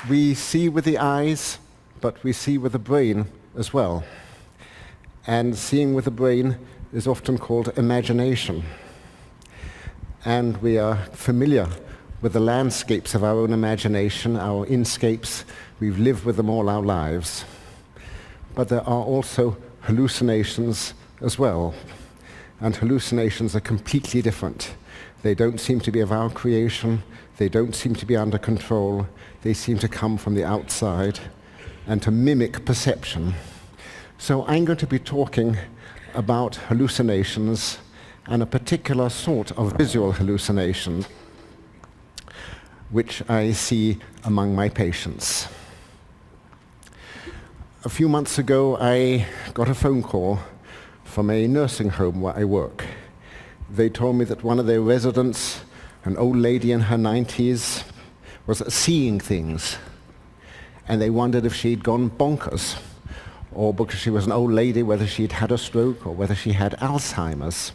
We see with the eyes, but we see with the brain as well. And seeing with the brain is often called imagination. And we are familiar with the landscapes of our own imagination, our inscapes. We've lived with them all our lives. But there are also hallucinations as well. And hallucinations are completely different. They don't seem to be of our creation. They don't seem to be under control. They seem to come from the outside and to mimic perception. So I'm going to be talking about hallucinations and a particular sort of visual hallucination which I see among my patients. A few months ago, I got a phone call from a nursing home where I work. They told me that one of their residents, an old lady in her 90s, was seeing things. And they wondered if she'd gone bonkers, or because she was an old lady, whether she'd had a stroke or whether she had Alzheimer's.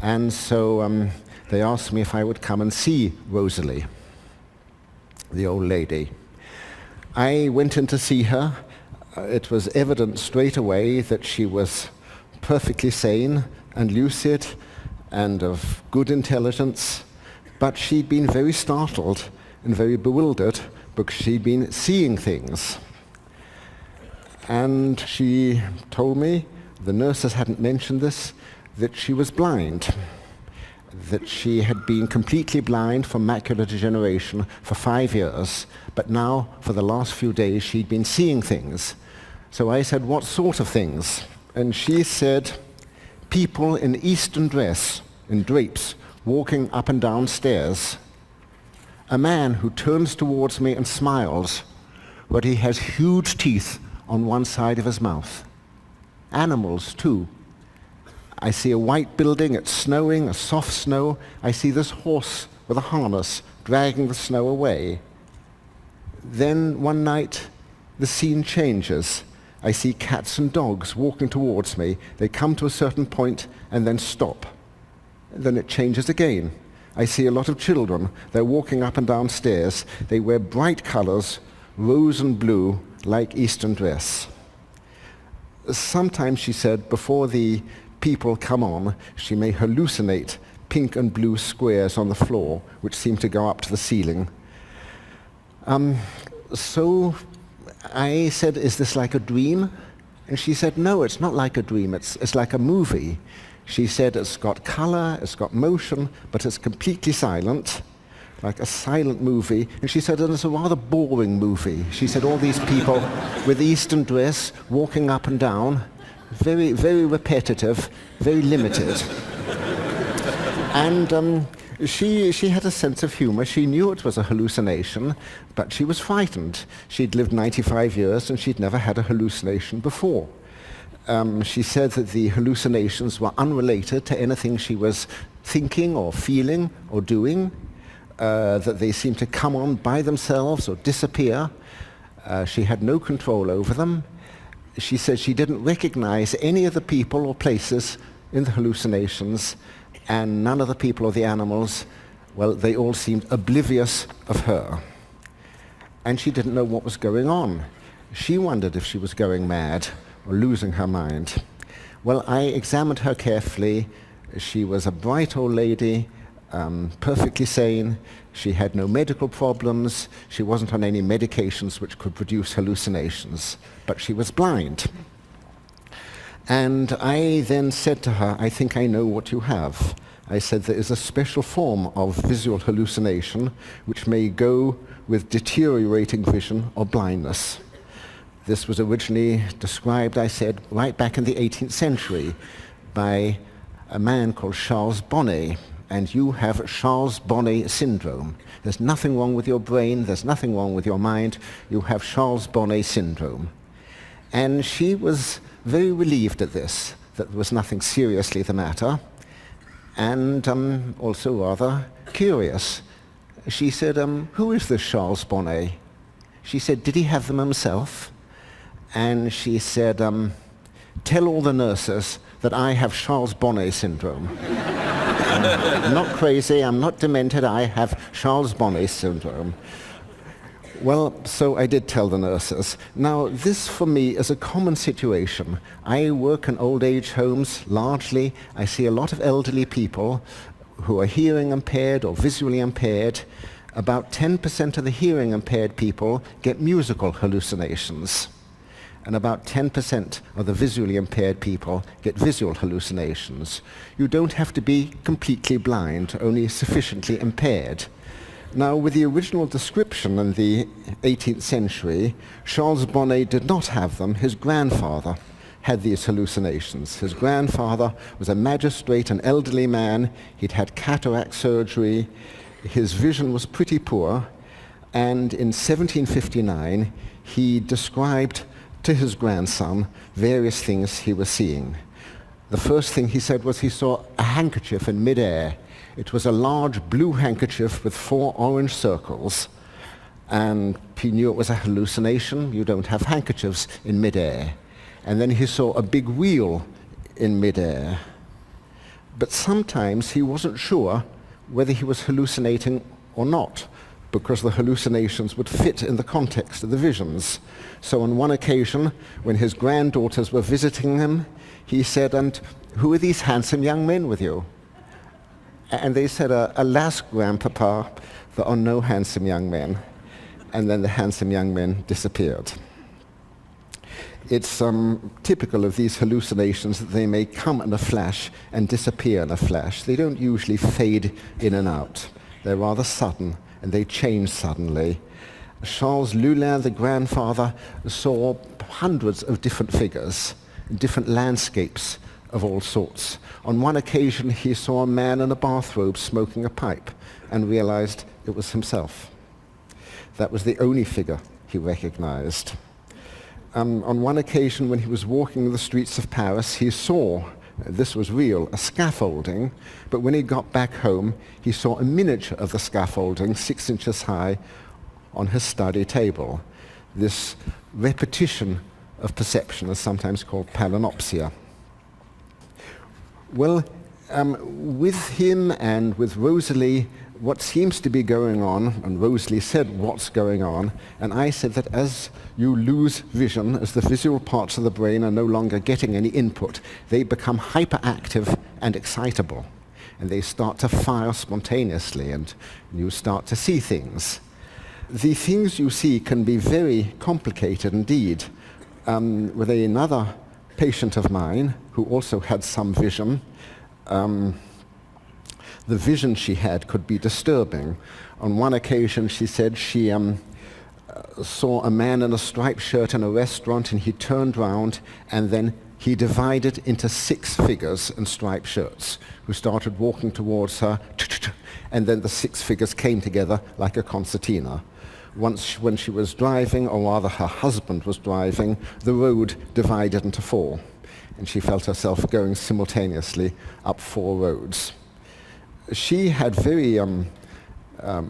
And so they asked me if I would come and see Rosalie, the old lady. I went in to see her. It was evident straight away that she was perfectly sane and lucid and of good intelligence, but she'd been very startled and very bewildered because she'd been seeing things. And she told me, the nurses hadn't mentioned this, that she was blind, that she had been completely blind from macular degeneration for 5 years, but now, for the last few days, she'd been seeing things. So I said, what sort of things? And she said, people in Eastern dress, in drapes, walking up and down stairs. A man who turns towards me and smiles, but he has huge teeth on one side of his mouth. Animals, too. I see a white building, it's snowing, a soft snow. I see this horse with a harness dragging the snow away. Then one night, the scene changes. I see cats and dogs walking towards me. They come to a certain point and then stop. Then it changes again. I see a lot of children. They're walking up and down stairs. They wear bright colors, rose and blue, like Eastern dress. Sometimes, she said, before the people come on, she may hallucinate pink and blue squares on the floor, which seem to go up to the ceiling. So I said, is this like a dream? And she said, no, it's not like a dream. It's like a movie. She said it's got color, it's got motion, but it's completely silent, like a silent movie. And she said, it's a rather boring movie. She said, all these people with Eastern dress, walking up and down, very, very repetitive, very limited. And she had a sense of humor. She knew it was a hallucination, but she was frightened. She'd lived 95 years and she'd never had a hallucination before. She said that the hallucinations were unrelated to anything she was thinking or feeling or doing, that they seemed to come on by themselves or disappear. She had no control over them. She said she didn't recognize any of the people or places in the hallucinations, and none of the people or the animals, well, they all seemed oblivious of her. And she didn't know what was going on. She wondered if she was going mad or losing her mind. Well, I examined her carefully. She was a bright old lady, perfectly sane. She had no medical problems. She wasn't on any medications which could produce hallucinations, but she was blind. And I then said to her, I think I know what you have. I said there is a special form of visual hallucination which may go with deteriorating vision or blindness. This was originally described, I said, right back in the 18th century by a man called Charles Bonnet. And you have Charles Bonnet syndrome. There's nothing wrong with your brain, there's nothing wrong with your mind. You have Charles Bonnet syndrome. And she was very relieved at this, that there was nothing seriously the matter, and also rather curious. She said, who is this Charles Bonnet? She said, did he have them himself? And she said, tell all the nurses that I have Charles Bonnet syndrome. I'm not crazy, I'm not demented, I have Charles Bonnet syndrome. Well, so I did tell the nurses. Now, this for me is a common situation. I work in old age homes largely. I see a lot of elderly people who are hearing impaired or visually impaired. About 10% of the hearing impaired people get musical hallucinations. And about 10% of the visually impaired people get visual hallucinations. You don't have to be completely blind, only sufficiently impaired. Now, with the original description in the 18th century, Charles Bonnet did not have them. His grandfather had these hallucinations. His grandfather was a magistrate, an elderly man. He'd had cataract surgery. His vision was pretty poor. And in 1759, he described to his grandson various things he was seeing. The first thing he said was he saw a handkerchief in midair. It was a large blue handkerchief with 4 orange circles, and he knew it was a hallucination. You don't have handkerchiefs in midair. And then he saw a big wheel in midair. But sometimes he wasn't sure whether he was hallucinating or not, because the hallucinations would fit in the context of the visions. So on one occasion, when his granddaughters were visiting him, he said, "And who are these handsome young men with you?" And they said, "Alas, Grandpapa, there are no handsome young men." And then the handsome young men disappeared. It's typical of these hallucinations that they may come in a flash and disappear in a flash. They don't usually fade in and out. They're rather sudden, and they change suddenly. Charles Lulin, the grandfather, saw hundreds of different figures, different landscapes of all sorts. On one occasion, he saw a man in a bathrobe smoking a pipe and realized it was himself. That was the only figure he recognized. On one occasion, when he was walking the streets of Paris, he saw, this was real, a scaffolding, but when he got back home, he saw a miniature of the scaffolding 6 inches high on his study table. This repetition of perception is sometimes called palinopsia. Well, with him and with Rosalie, what seems to be going on, and Rosalie said what's going on, and I said that as you lose vision, as the visual parts of the brain are no longer getting any input, they become hyperactive and excitable, and they start to fire spontaneously, and you start to see things. The things you see can be very complicated indeed. With another patient of mine who also had some vision, the vision she had could be disturbing. On one occasion, she said she saw a man in a striped shirt in a restaurant, and he turned round, and then he divided into 6 figures in striped shirts who started walking towards her, and then the 6 figures came together like a concertina. Once, when she was driving, or rather her husband was driving, the road divided into 4, and she felt herself going simultaneously up 4 roads. She had very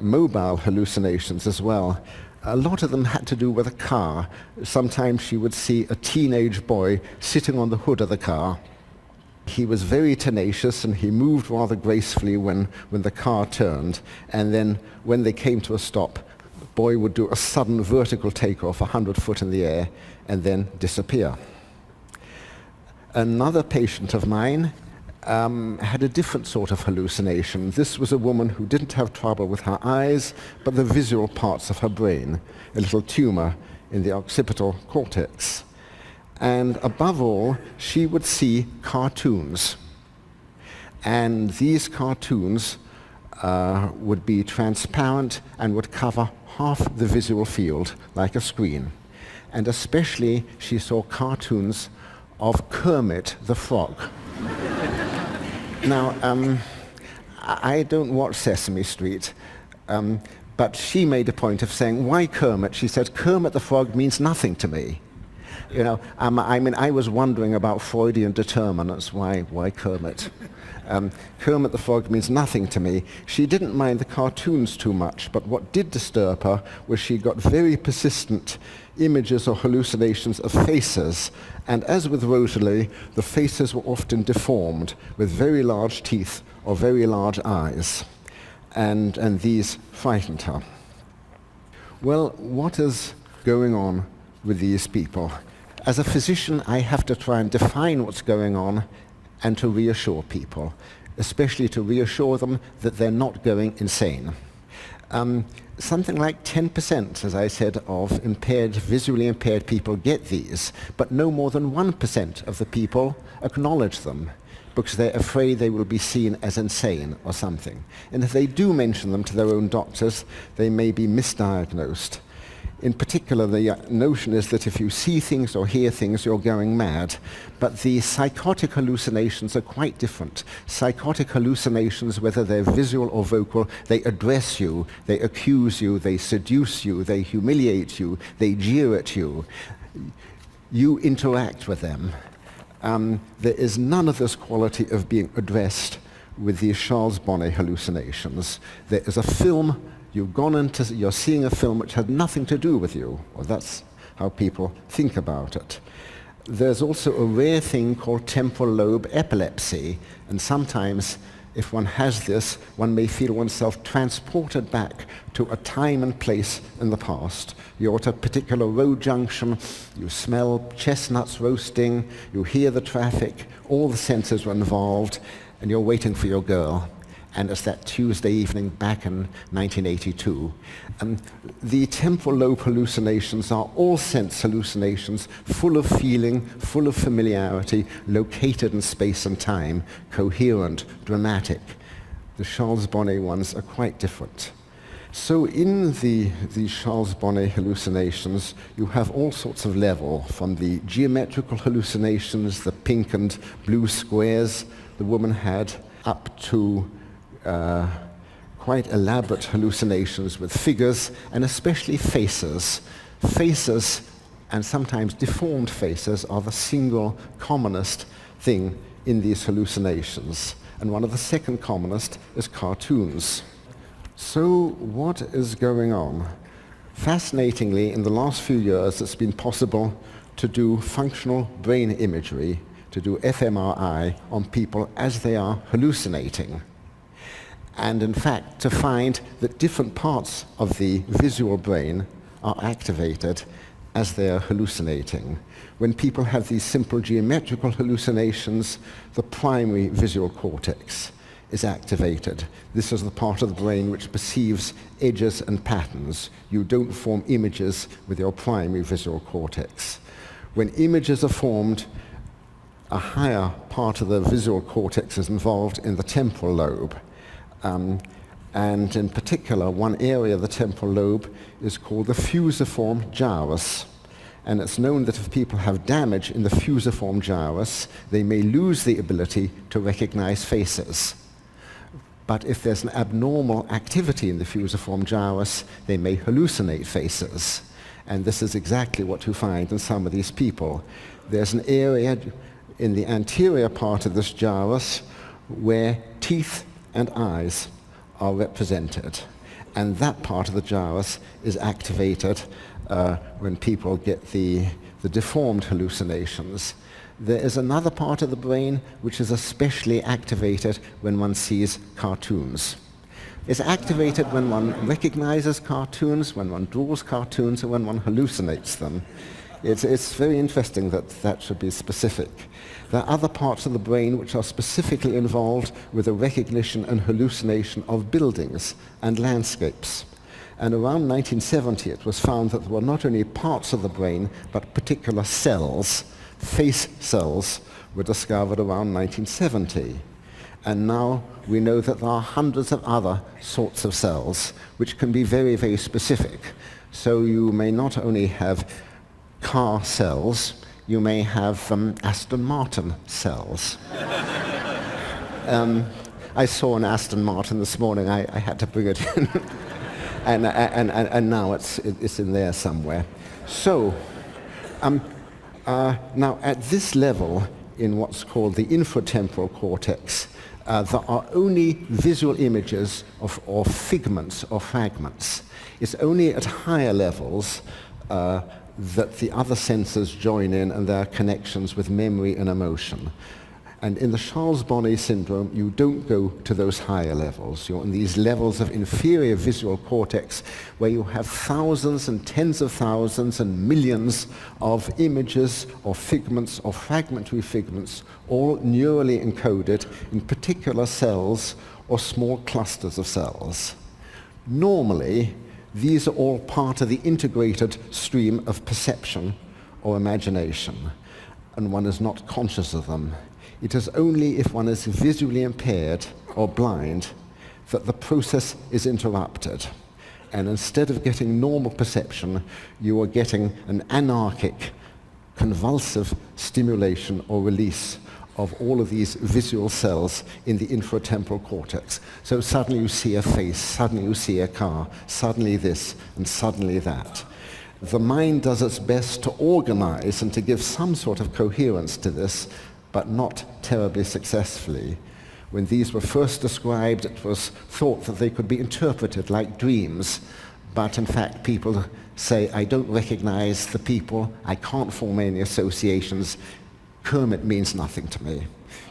mobile hallucinations as well. A lot of them had to do with a car. Sometimes she would see a teenage boy sitting on the hood of the car. He was very tenacious, and he moved rather gracefully when the car turned. And then when they came to a stop, the boy would do a sudden vertical takeoff 100 foot in the air and then disappear. Another patient of mine had a different sort of hallucination. This was a woman who didn't have trouble with her eyes, but the visual parts of her brain, a little tumor in the occipital cortex. And above all, she would see cartoons. And these cartoons would be transparent and would cover half the visual field like a screen. And especially, she saw cartoons of Kermit the Frog. Now, I don't watch Sesame Street, but she made a point of saying, "Why Kermit?" She said, "Kermit the Frog means nothing to me." You know, I mean, I was wondering about Freudian determinants. Why Kermit? Kermit the Frog means nothing to me. She didn't mind the cartoons too much, but what did disturb her was she got very persistent images or hallucinations of faces. And as with Rosalie, the faces were often deformed with very large teeth or very large eyes. And these frightened her. Well, what is going on with these people? As a physician, I have to try and define what's going on and to reassure people, especially to reassure them that they're not going insane. Something like 10%, as I said, of visually impaired people get these, but no more than 1% of the people acknowledge them because they're afraid they will be seen as insane or something. And if they do mention them to their own doctors, they may be misdiagnosed. In particular, the notion is that if you see things or hear things, you're going mad. But the psychotic hallucinations are quite different. Psychotic hallucinations, whether they're visual or vocal, they address you, they accuse you, they seduce you, they humiliate you, they jeer at you. You interact with them. There is none of this quality of being addressed with these Charles Bonnet hallucinations. There is a film. You're seeing a film which had nothing to do with you, or that's how people think about it. There's also a rare thing called temporal lobe epilepsy, and sometimes if one has this, one may feel oneself transported back to a time and place in the past. You're at a particular road junction, you smell chestnuts roasting, you hear the traffic, all the senses are involved, and you're waiting for your girl. And it's that Tuesday evening back in 1982. The temporal lobe hallucinations are all sense hallucinations, full of feeling, full of familiarity, located in space and time, coherent, dramatic. The Charles Bonnet ones are quite different. So in the Charles Bonnet hallucinations, you have all sorts of level, from the geometrical hallucinations, the pink and blue squares the woman had, up to quite elaborate hallucinations with figures and especially faces. Faces, and sometimes deformed faces, are the single commonest thing in these hallucinations. And one of the second commonest is cartoons. So what is going on? Fascinatingly, in the last few years, it's been possible to do functional brain imagery, to do fMRI on people as they are hallucinating. And in fact, to find that different parts of the visual brain are activated as they are hallucinating. When people have these simple geometrical hallucinations, the primary visual cortex is activated. This is the part of the brain which perceives edges and patterns. You don't form images with your primary visual cortex. When images are formed, a higher part of the visual cortex is involved in the temporal lobe. And in particular, one area of the temporal lobe is called the fusiform gyrus. And it's known that if people have damage in the fusiform gyrus, they may lose the ability to recognize faces. But if there's an abnormal activity in the fusiform gyrus, they may hallucinate faces. And this is exactly what you find in some of these people. There's an area in the anterior part of this gyrus where teeth and eyes are represented. And that part of the gyrus is activated when people get the deformed hallucinations. There is another part of the brain which is especially activated when one sees cartoons. It's activated when one recognizes cartoons, when one draws cartoons, and when one hallucinates them. It's very interesting that that should be specific. There are other parts of the brain which are specifically involved with the recognition and hallucination of buildings and landscapes. And around 1970, it was found that there were not only parts of the brain, but particular cells, face cells, were discovered around 1970. And now we know that there are hundreds of other sorts of cells, which can be very, very specific. So you may not only have car cells, you may have Aston Martin cells. I saw an Aston Martin this morning. I had to bring it in. and now it's in there somewhere. So now at this level, in what's called the infratemporal cortex, there are only visual images or figments or fragments. It's only at higher levels that the other senses join in and there are connections with memory and emotion. And in the Charles Bonnet syndrome, you don't go to those higher levels. You're in these levels of inferior visual cortex where you have thousands and tens of thousands and millions of images or figments or fragmentary figments, all neurally encoded in particular cells or small clusters of cells. Normally, these are all part of the integrated stream of perception or imagination, and one is not conscious of them. It is only if one is visually impaired or blind that the process is interrupted. And instead of getting normal perception, you are getting an anarchic, convulsive stimulation or release of all of these visual cells in the infratemporal cortex. So suddenly you see a face, suddenly you see a car, suddenly this, and suddenly that. The mind does its best to organize and to give some sort of coherence to this, but not terribly successfully. When these were first described, it was thought that they could be interpreted like dreams, but in fact people say, I don't recognize the people, I can't form any associations, Kermit means nothing to me.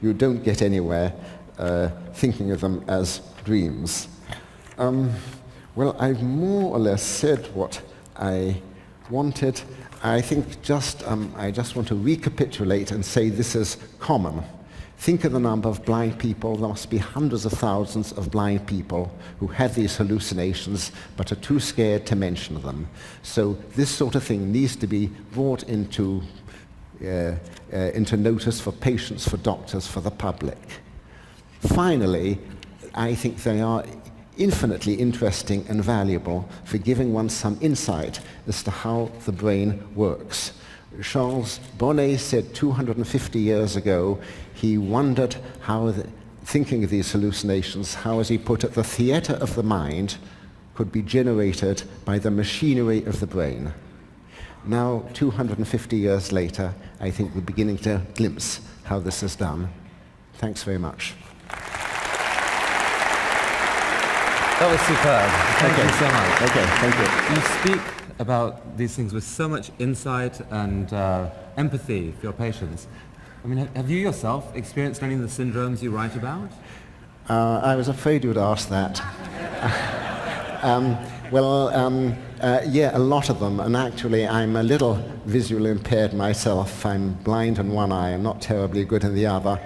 You don't get anywhere thinking of them as dreams. Well, I've more or less said what I wanted. I think I just want to recapitulate and say this is common. Think of the number of blind people. There must be hundreds of thousands of blind people who have these hallucinations but are too scared to mention them. So this sort of thing needs to be brought into notice for patients, for doctors, for the public. Finally, I think they are infinitely interesting and valuable for giving one some insight as to how the brain works. Charles Bonnet said 250 years ago, he wondered how, thinking of these hallucinations, how, as he put it, the theatre of the mind could be generated by the machinery of the brain. Now, 250 years later, I think we're beginning to glimpse how this is done. Thanks very much. That was superb. Thank you so much. Okay, thank you. You speak about these things with so much insight and empathy for your patients. I mean, have you yourself experienced any of the syndromes you write about? I was afraid you would ask that. Yeah, a lot of them, and actually I'm a little visually impaired myself. I'm blind in one eye, I'm not terribly good in the other,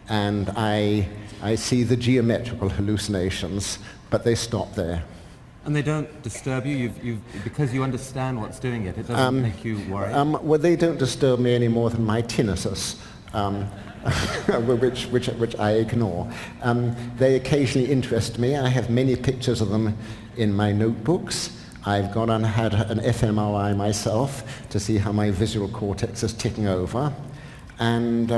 and I see the geometrical hallucinations, but they stop there. And they don't disturb you? Because you understand what's doing it, it doesn't make you worry? Well, they don't disturb me any more than my tinnitus, which I ignore. They occasionally interest me. I have many pictures of them in my notebooks. I've gone and had an fMRI myself to see how my visual cortex is ticking over. And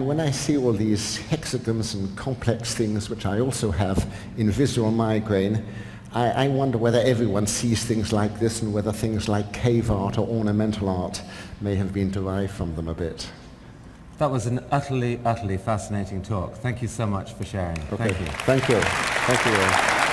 when I see all these hexagons and complex things, which I also have in visual migraine, I wonder whether everyone sees things like this and whether things like cave art or ornamental art may have been derived from them a bit. That was an utterly, utterly fascinating talk. Thank you so much for sharing. Okay. Thank you. Thank you. Thank you.